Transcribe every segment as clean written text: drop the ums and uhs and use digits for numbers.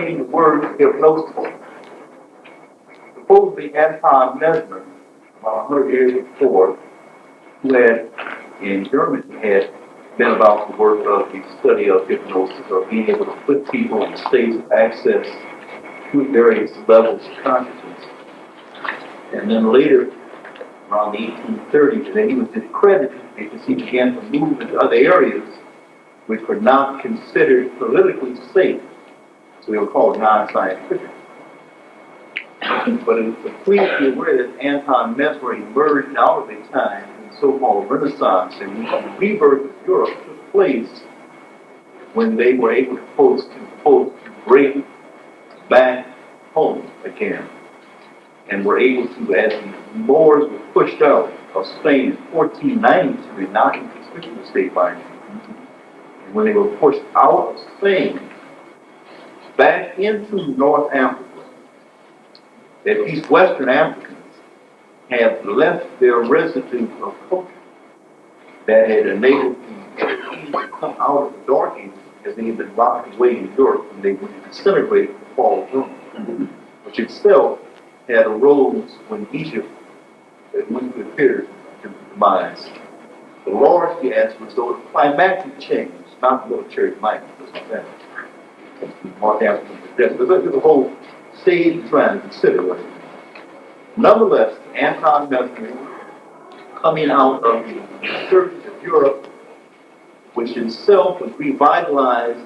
explaining the word hypnosis. Supposedly Anton Mesmer, about 100 years before, who had in Germany had been about the work of the study of hypnosis, or being able to put people in states of access to various levels of consciousness. And then later, around the 1830s, then he was discredited because he began to move into other areas which were not considered politically safe. So they were called non-scientific. But it was completely aware that Anton Mesmer emerged out of a time in the so-called Renaissance, and the rebirth of Europe took place when they were able to break back home again, and were able to, as the Moors were pushed out of Spain in 1492, not in constitutional state by and when they were pushed out of Spain back into North Africa, that these Western Africans have left their residue of culture that had enabled the Europeans to come out of the Dark Ages, as they had been locked away in Europe when they were disintegrated in the fall of Rome, which itself had arose when Egypt went through a period of demise. The large gas was those climatic change, not military might, that. North African, there's a whole stage of trying to consider what it is. Nonetheless, Anton Mesmer, coming out of the surface of Europe, which itself was revitalized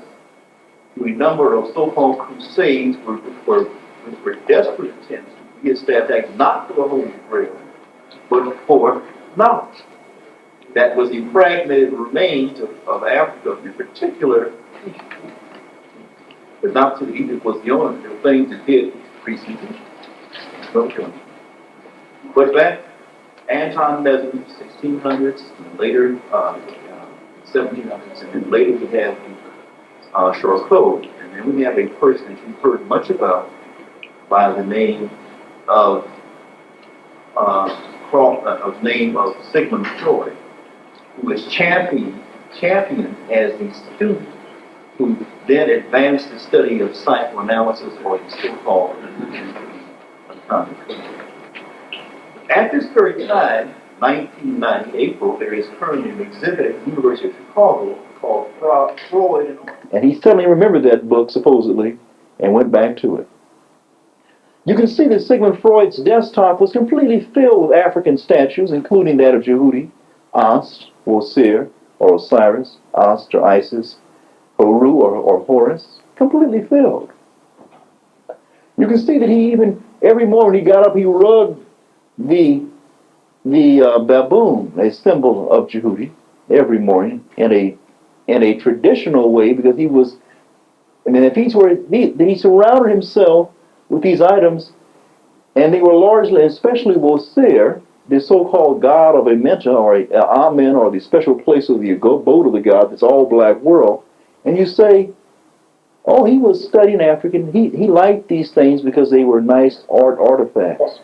through a number of so-called crusades, which were desperate attempts to re-establish not for the Holy Grail, but for knowledge. That was the fragmented remains of Africa, in particular, but not to Egypt was the only. There were things that did precede Egypt. No killing. But back, Anton Mesmer, 1600s, and later 1700s, and then later we have the Charcot, and then we have a person that you've heard much about by the name of Sigmund Freud, who was championed as the student who then advanced the study of psychoanalysis, or the so-called unconscious. At this very time, 1990, April, there is currently an exhibit at the University of Chicago called Freud. And he suddenly remembered that book, supposedly, and went back to it. You can see that Sigmund Freud's desktop was completely filled with African statues, including that of Jehudi, Ast, or Osir, or Osiris, Ast, or Isis, Horu, or Horus, completely filled. You can see that he even, every morning he got up, he rubbed the baboon, a symbol of Jehudi, every morning in a traditional way, because he was, I mean, if he surrounded himself with these items, and they were largely, especially Osir, the so-called god of Amenta, or Amen, or the special place of the abode of the god, this all-black world, and you say, oh, he was studying African, he liked these things because they were nice artifacts.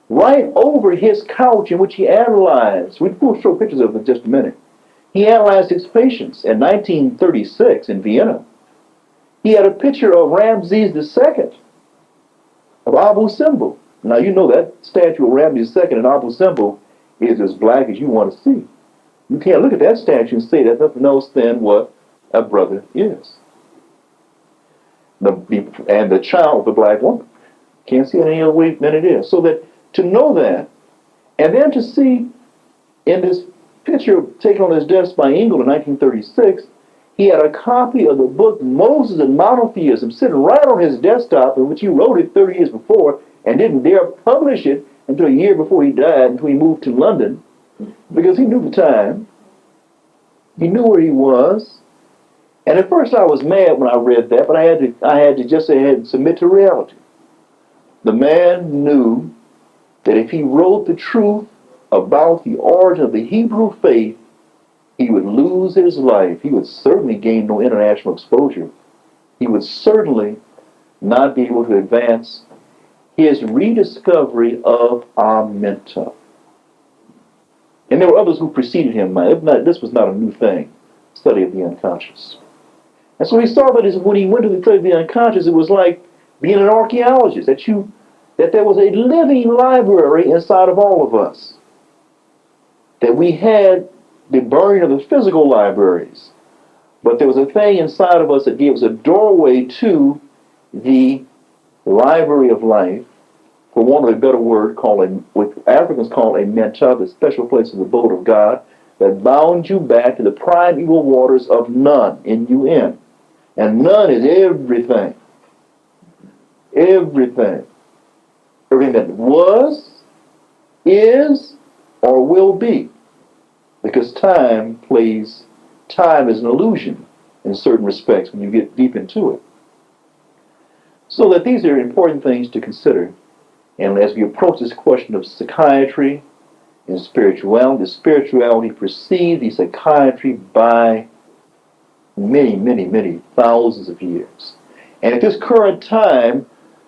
Right over his couch in which he analyzed, we'll show pictures of it in just a minute, he analyzed his patients in 1936 in Vienna. He had a picture of Ramses II, of Abu Simbel. Now you know that statue of Ramses II and Abu Simbel is as black as you want to see. You can't look at that statue and say that's nothing else than what a brother is. And the child of the black woman. Can't see it any other way than it is. So that to know that, and then to see in this picture taken on his desk by Engel in 1936, he had a copy of the book Moses and Monotheism sitting right on his desktop, in which he wrote it 30 years before and didn't dare publish it until a year before he died, until he moved to London, because he knew the time. He knew where he was. And at first I was mad when I read that, but I had to just say, I had to submit to reality. The man knew that if he wrote the truth about the origin of the Hebrew faith, he would lose his life. He would certainly gain no international exposure. He would certainly not be able to advance his rediscovery of Amenta. And there were others who preceded him. This was not a new thing, study of the unconscious. And so he saw that when he went to the study of the unconscious, it was like being an archaeologist, that there was a living library inside of all of us. That we had the burning of the physical libraries, but there was a thing inside of us that gave us a doorway to the library of life, for want of a better word, what Africans call a menta, the special place of the abode of God, that bound you back to the primeval waters of Nun, N-U-N. And Nun is everything. Everything. Everything that was, is, or will be. Because time is an illusion in certain respects when you get deep into it. So that these are important things to consider. And as we approach this question of psychiatry and spirituality, the spirituality precedes the psychiatry by many, many, many thousands of years. And at this current time,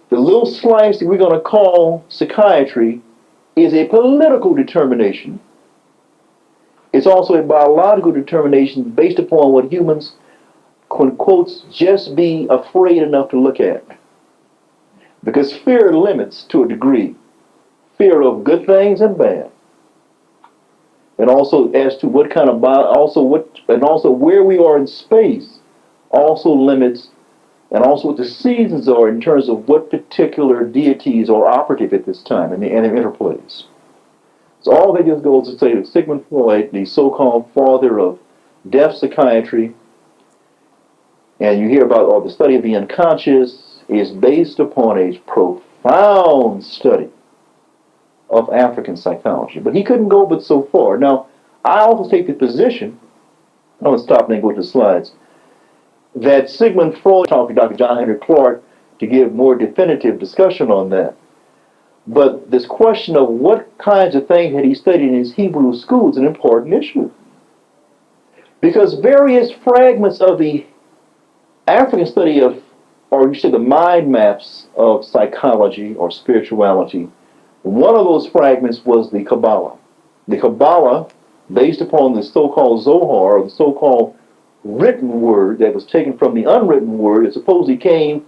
the little slice that we're going to call psychiatry is a political determination. It's also a biological determination based upon what humans, quotes, just be afraid enough to look at. Because fear limits to a degree. Fear of good things and bad. And also as to what kind of also where we are in space also limits, and also what the seasons are in terms of what particular deities are operative at this time and the interplays. So all that just goes to say that Sigmund Freud, the so-called father of deaf psychiatry, and you hear about the study of the unconscious, is based upon a profound study of African psychology. But he couldn't go but so far. Now, I also take the position, I'm going to stop and then go to the slides, that Sigmund Freud talked to Dr. John Henry Clark to give more definitive discussion on that. But this question of what kinds of things had he studied in his Hebrew school is an important issue. Because various fragments of the African study of, or you say the mind maps of psychology or spirituality, one of those fragments was the Kabbalah. The Kabbalah, based upon the so-called Zohar, or the so-called written word that was taken from the unwritten word, it supposedly came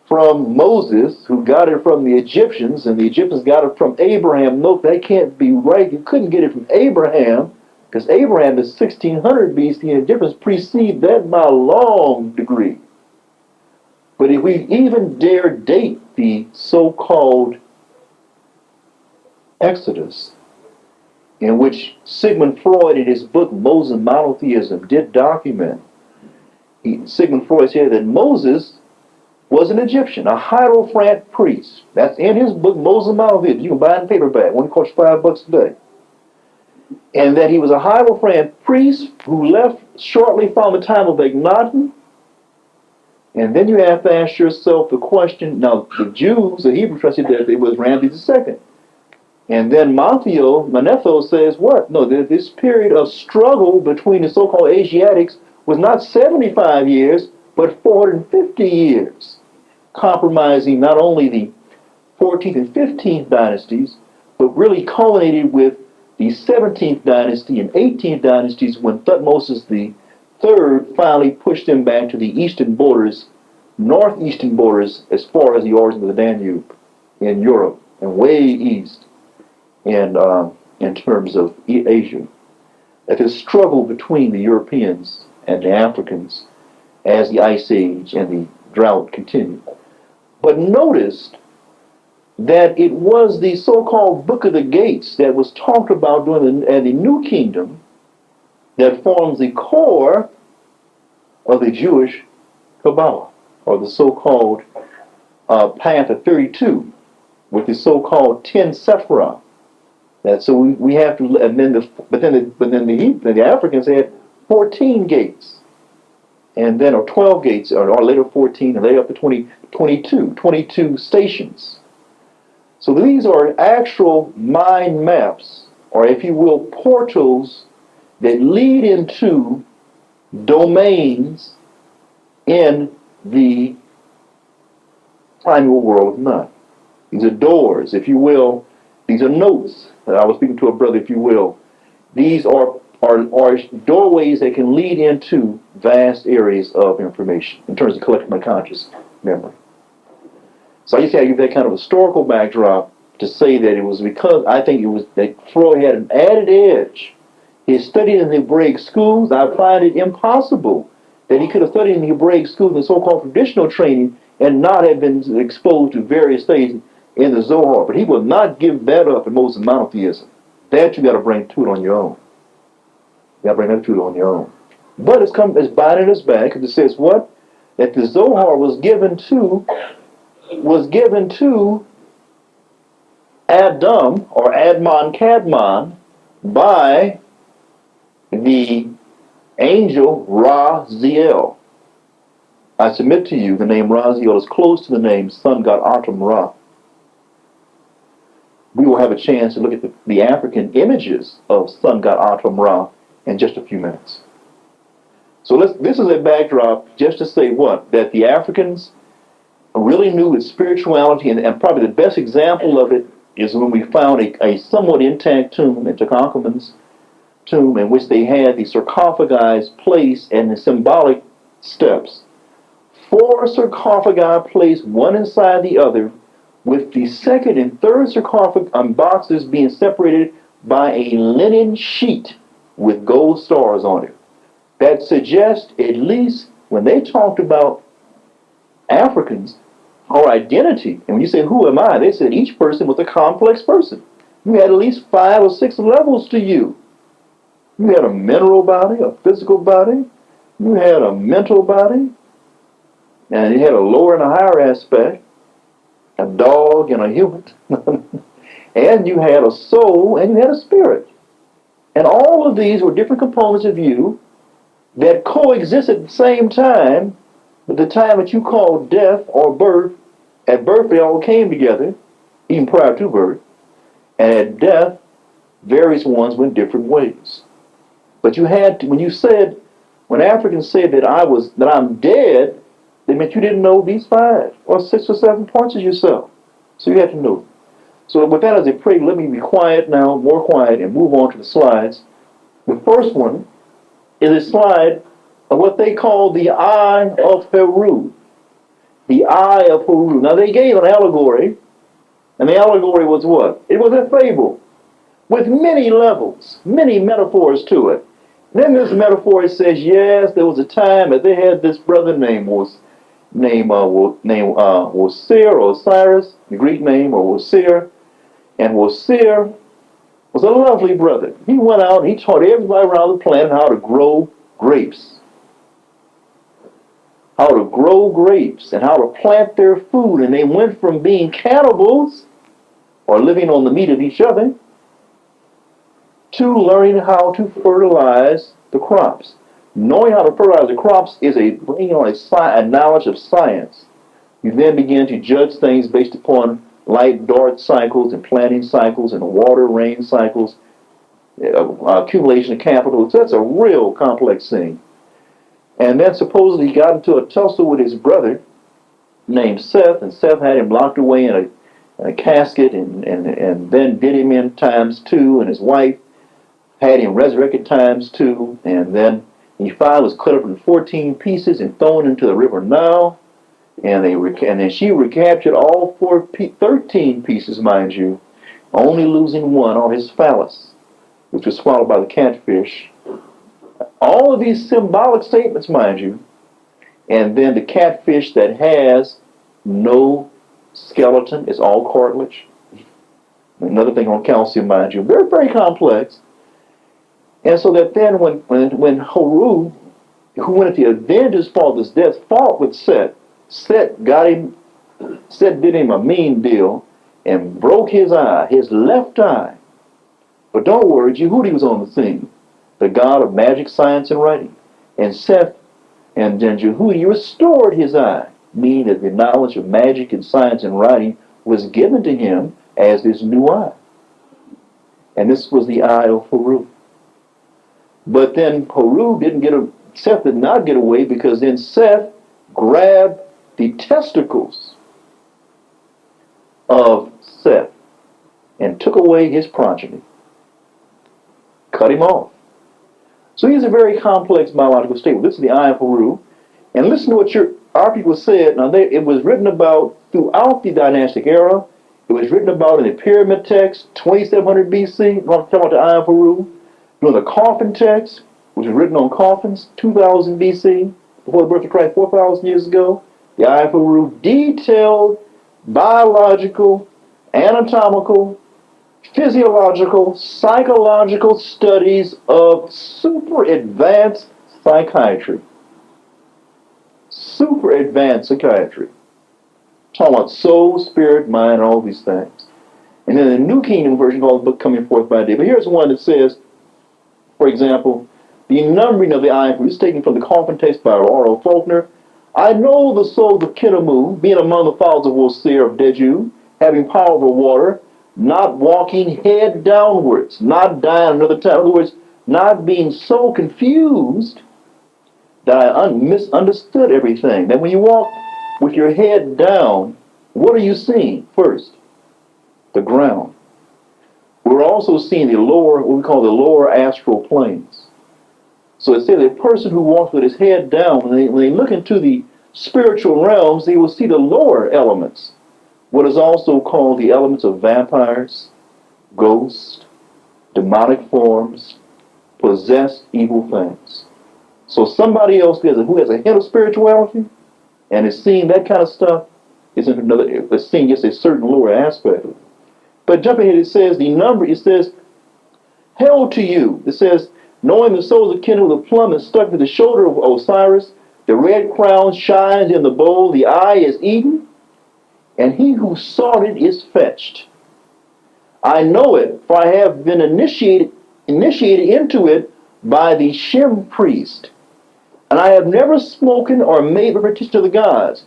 from Moses, who got it from the Egyptians, and the Egyptians got it from Abraham. Nope, that can't be right. You couldn't get it from Abraham, because Abraham is 1600 BC, and the Egyptians precede that by a long degree. But if we even dare date the so-called Exodus, in which Sigmund Freud in his book Moses Monotheism did document, Sigmund Freud said that Moses was an Egyptian, a Hierophant priest. That's in his book Moses Monotheism. You can buy it in paperback. One costs $5 a day. And that he was a Hierophant priest who left shortly from the time of Akhenaten. And then you have to ask yourself the question, now the Jews, the Hebrews, trusted that it was Ramses II. And then Manetho says what? No, this period of struggle between the so-called Asiatics was not 75 years, but 450 years, compromising not only the 14th and 15th dynasties, but really culminated with the 17th dynasty and 18th dynasties when Thutmose III finally pushed them back to the eastern borders, northeastern borders, as far as the origin of the Danube in Europe and way east in terms of Asia. At this struggle between the Europeans and the Africans as the Ice Age and the drought continued. But notice that it was the so-called Book of the Gates that was talked about during the New Kingdom that forms the core of the Jewish Kabbalah, or the so-called Path of 32, with the so-called 10 Sephirah. So we have to, and then the Africans had 14 gates, and then or 12 gates, or later 14, and later up to 22 stations. So these are actual mind maps, or if you will, portals that lead into domains in the primeval world of Nut. These are doors, if you will. These are notes. I was speaking to a brother, if you will. These are are doorways that can lead into vast areas of information in terms of collective unconscious memory. So I just had to give that kind of historical backdrop to say that it was because I think it was that Freud had an added edge. He had studied in the Hebraic schools. I find it impossible that he could have studied in the Hebraic schools and so-called traditional training and not have been exposed to various things in the Zohar. But he will not give that up in Moses monotheism. That you got to bring to it on your own. You got to bring that to it on your own. But it's binding us back because it says what? That the Zohar was given to Adam or Admon Kadmon by the angel Raziel. I submit to you the name Raziel is close to the name sun god Atum Ra. We will have a chance to look at the African images of sun god Atum Ra in just a few minutes. So this is a backdrop just to say what? That the Africans really knew its spirituality, and probably the best example of it is when we found a somewhat intact tomb in Tutankhamun's tomb in which they had the sarcophagi placed and the symbolic steps. 4 sarcophagi placed one inside the other, with the second and third sarcophagus boxes being separated by a linen sheet with gold stars on it. That suggests, at least when they talked about Africans, our identity, and when you say, who am I? They said each person was a complex person. You had at least 5 or 6 levels to you. You had a mineral body, a physical body, you had a mental body, and you had a lower and a higher aspect, a dog and a human, and you had a soul and you had a spirit. And all of these were different components of you that coexist at the same time, but the time that you call death or birth, at birth they all came together, even prior to birth, and at death, various ones went different ways. But you had to, when Africans said that I'm dead, they meant you didn't know these 5 or 6 or 7 parts of yourself. So you had to know. So with that as a pray, let me be quiet now, more quiet, and move on to the slides. The first one is a slide of what they call the Eye of Heru. The Eye of Heru. Now they gave an allegory, and the allegory was what? It was a fable with many levels, many metaphors to it. And in this metaphor it says, yes, there was a time that they had this brother named Wasir or Osiris, the Greek name, or Wasir. And Wasir was a lovely brother. He went out and he taught everybody around the planet how to grow grapes. How to grow grapes and how to plant their food. And they went from being cannibals or living on the meat of each other to learning how to fertilize the crops. Knowing how to fertilize the crops is bringing on a knowledge of science. You then begin to judge things based upon light dart cycles and planting cycles and water rain cycles, accumulation of capital. So that's a real complex thing. And then supposedly he got into a tussle with his brother named Seth, and Seth had him locked away in a casket and then did him in ×2, and his wife had him resurrected ×2, and then he finally was cut up in 14 pieces and thrown into the river Nile, and then she recaptured all 13 pieces, mind you, only losing one on his phallus, which was swallowed by the catfish. All of these symbolic statements, mind you, and then the catfish that has no skeleton is all cartilage. Another thing on calcium, mind you, very, very complex. And so that then when Heru, who went to avenge his father's death, fought with Seth, Seth did him a mean deal and broke his eye, his left eye. But don't worry, Jehudi was on the scene, the god of magic, science, and writing. And then Jehudi restored his eye, meaning that the knowledge of magic and science and writing was given to him as his new eye. And this was the eye of Heru. But then Seth did not get away, because then Seth grabbed the testicles of Seth and took away his progeny, cut him off. So these are very complex biological statements. This is the eye of Haru. And listen to what our people said. Now, it was written about throughout the dynastic era. It was written about in the pyramid text, 2700 BC. I'm talking about the eye of Haru. During the coffin text, which was written on coffins, 2000 BC, before the birth of Christ, 4,000 years ago. The eye of Haru, detailed biological, anatomical, physiological, psychological studies of super advanced psychiatry. Super advanced psychiatry. Talking about soul, spirit, mind, and all these things. And then the New Kingdom version called the book Coming Forth by Day. But here's one that says, for example, the numbering of the eye is taken from the coffin text by R.O. Faulkner. I know the souls of Kitamu, being among the fowls of Wosir of Deju, having power over water, not walking head downwards, not dying another time. In other words, not being so confused that I misunderstood everything. That when you walk with your head down, what are you seeing first? The ground. We're also seeing the lower, what we call the lower astral planes. So it says a person who walks with his head down, when they look into the spiritual realms, they will see the lower elements. What is also called the elements of vampires, ghosts, demonic forms, possessed evil things. So somebody else who has a hint of spirituality and is seeing that kind of stuff is seeing just a certain lower aspect of it. But jumping ahead, it says the number, it says, held to you. It says, knowing the souls of Kennu, the plum is stuck to the shoulder of Osiris, the red crown shines in the bowl, the eye is eaten, and he who sought it is fetched. I know it, for I have been initiated into it by the Shem priest, and I have never spoken or made repetition to the gods.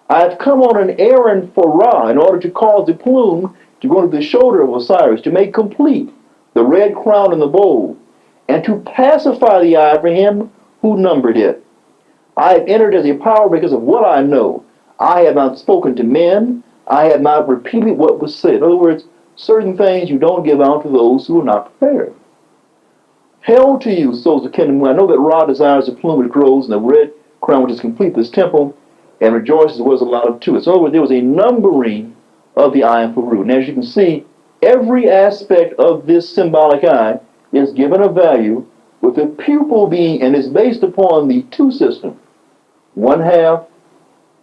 I have come on an errand for Ra in order to cause the plume to go to the shoulder of Osiris, to make complete the red crown in the bowl, and to pacify the eye for him who numbered it. I have entered as a power because of what I know. I have not spoken to men. I have not repeated what was said. In other words, certain things you don't give out to those who are not prepared. Hail to you, souls of Kenemu. I know that Ra desires the plume which grows and the red crown which is complete this temple, and rejoices was allotted to it. So in other words, there was a numbering of the eye of Haru. And as you can see, every aspect of this symbolic eye is given a value, with the pupil being, and is based upon the two system: 1/2,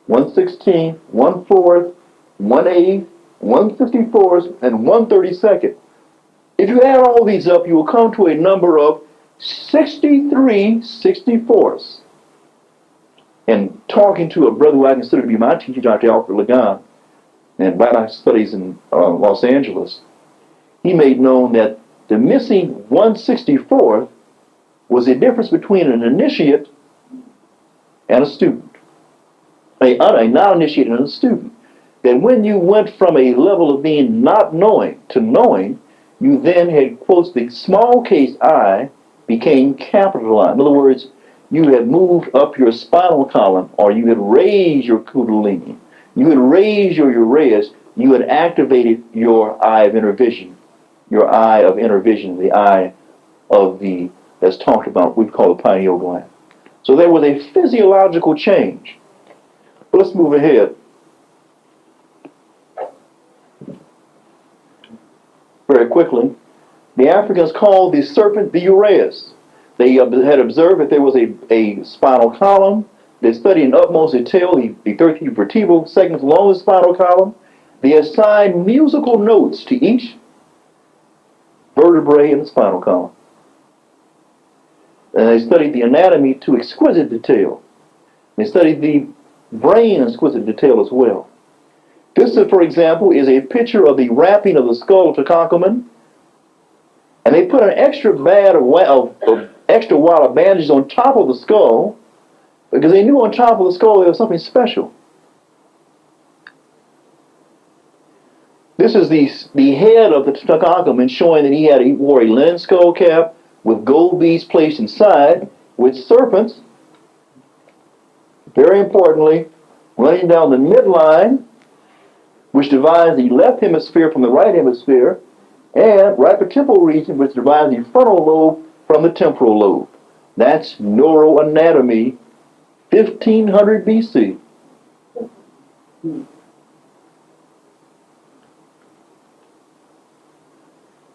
1/16, 1/4, 1/8, 1/54, and 1/32. If you add all these up, you will come to a number of 63 64ths. And talking to a brother who I consider to be my teacher, Dr. Alfred Ligon, and by my studies in Los Angeles, he made known that the missing 1/64th was the difference between an initiate and a student. A non-initiated and a student. That when you went from a level of being not knowing to knowing, you then had, quotes, the small case I became capital I. In other words, you had moved up your spinal column, or you had raised your kundalini, you had raised your uraeus, you had activated your eye of inner vision, the eye of the, that's talked about, we call the pineal gland. So there was a physiological change. But let's move ahead. Very quickly, the Africans called the serpent the uraeus. They had observed that there was a spinal column. They studied in utmost detail the 13 vertebral segments along the spinal column. They assigned musical notes to each vertebrae in the spinal column. And they studied the anatomy to exquisite detail. They studied the brain in exquisite detail as well. This, for example, is a picture of the wrapping of the skull of Tutankhamun. And they put an extra extra wad of bandages on top of the skull, because they knew on top of the skull there was something special. This is the head of the Tutankhamun, showing that he wore a linen skull cap with gold beads placed inside, with serpents, very importantly, running down the midline, which divides the left hemisphere from the right hemisphere, and right temporal region, which divides the frontal lobe from the temporal lobe. That's neuroanatomy, 1500 BC.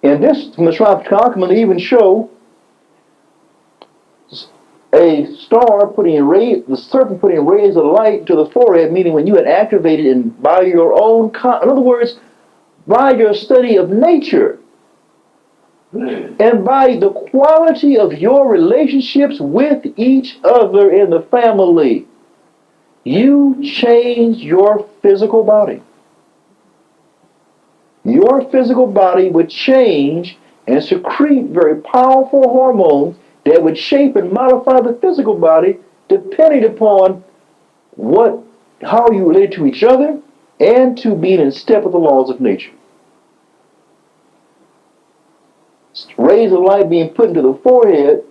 And this, from the tribe of Tetragrammaton, even show a star the serpent putting rays of light to the forehead, meaning when you had activated and by your own, in other words, by your study of nature, and by the quality of your relationships with each other in the family, you change your physical body. Your physical body would change and secrete very powerful hormones that would shape and modify the physical body depending upon how you relate to each other and to being in step with the laws of nature. Rays of light being put into the forehead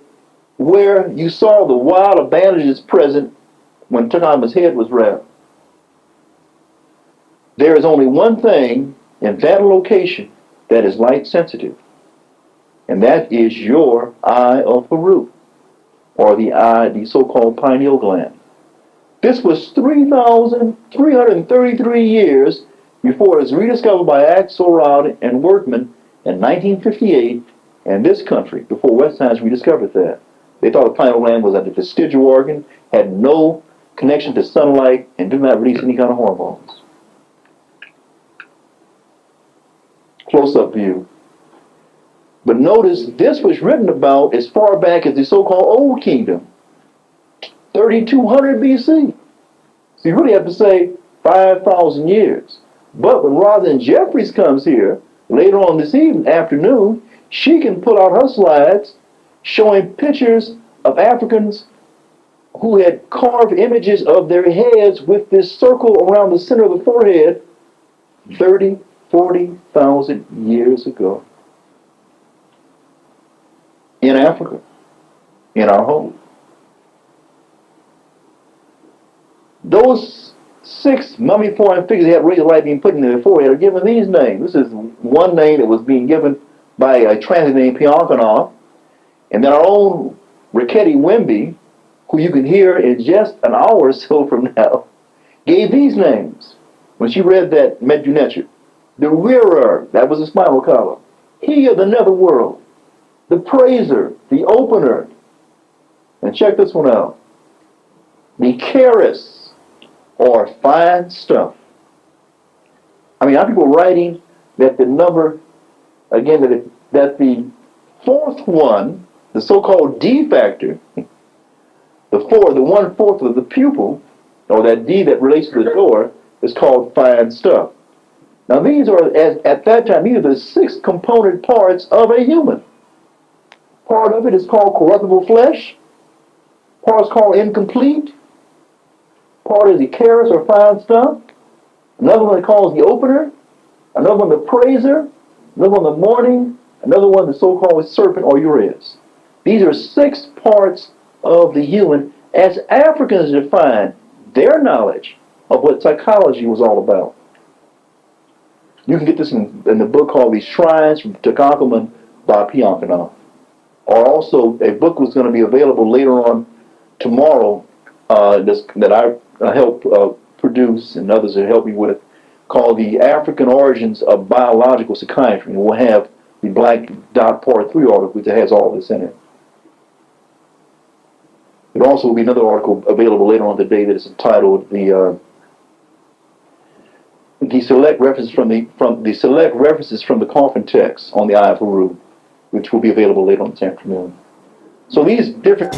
where you saw the wild advantages present when Tutankhamun's head was wrapped. There is only one thing in that location that is light sensitive, and that is your eye of Farouk, or the so-called pineal gland. This was 3,333 years before it was rediscovered by Axelrod and Workman in 1958 in this country, before West Science rediscovered that. They thought the pineal gland was a vestigial organ, had no connection to sunlight, and did not release any kind of hormones. Close-up view. But notice this was written about as far back as the so-called Old Kingdom, 3200 BC. So you really have to say 5,000 years. But when Rosalind Jeffries comes here later on this afternoon, she can pull out her slides showing pictures of Africans who had carved images of their heads with this circle around the center of the forehead 40,000 years ago. In Africa, in our home. Those 6 mummified figures that had rays of light being put in their forehead are given these names. This is one name that was being given by a translator named Pionkanov, and then our own Raketi Wimby, who you can hear in just an hour or so from now, gave these names when she read that Medjugorje. The Rearer, that was the spinal column. He of the netherworld. The Praiser, the Opener. And check this one out. The Keris, or fine stuff. I mean, I have people writing that the number, again, that the fourth one, the so-called D factor, the 1/4 of the pupil, or that D that relates to the door, is called fine stuff. Now these are, at that time, these are the 6 component parts of a human. Part of it is called corruptible flesh. Part is called incomplete. Part is the Keris, or fine stuff. Another one called the Opener. Another one the Praiser. Another one the Morning. Another one the so-called Serpent, or Uraeus. These are 6 parts of the human as Africans define their knowledge of what psychology was all about. You can get this in the book called The Shrines from Tutankhamun by Pionkanov. Or also, a book was going to be available later on tomorrow that I helped produce, and others have helped me with, called The African Origins of Biological Psychiatry. And we'll have the Black Dot Part 3 article, which has all this in it. There also will be another article available later on today that is entitled the select references from the coffin text on the Eye of Haru, which will be available later on this afternoon. So these different